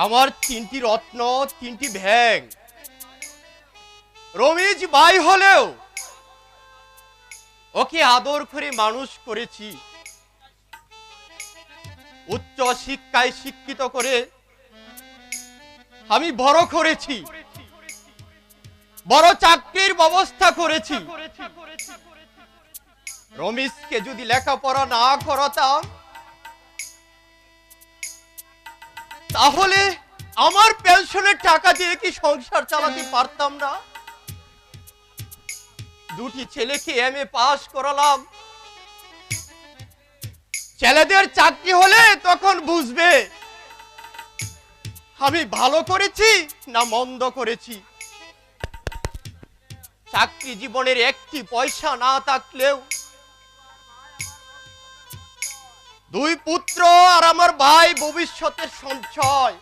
আমার তিনটি রত্ন, তিনটি ভ্যাং। রমেশ ভাই হলেও ওকে আদর করে মানুষ করেছি, উচ্চ শিক্ষায় শিক্ষিত করে আমি বড় করেছি, বড় চাকরির ব্যবস্থা করেছি। রমেশকে যদি লেখাপড়া না করাতাম তাহলে আমার পেনশনের টাকা দিয়ে কি সংসার চালাতে পারতাম না? দুটি ছেলেকে এমএ পাস করালাম। ছেলেদের চাকরি হলে তখন বুঝবে আমি ভালো করেছি না মন্দ করেছি। চাকরি জীবনের একটি পয়সা না থাকলেও দুই পুত্র আর আমার ভাই ভবিষ্যতের সঞ্চয়।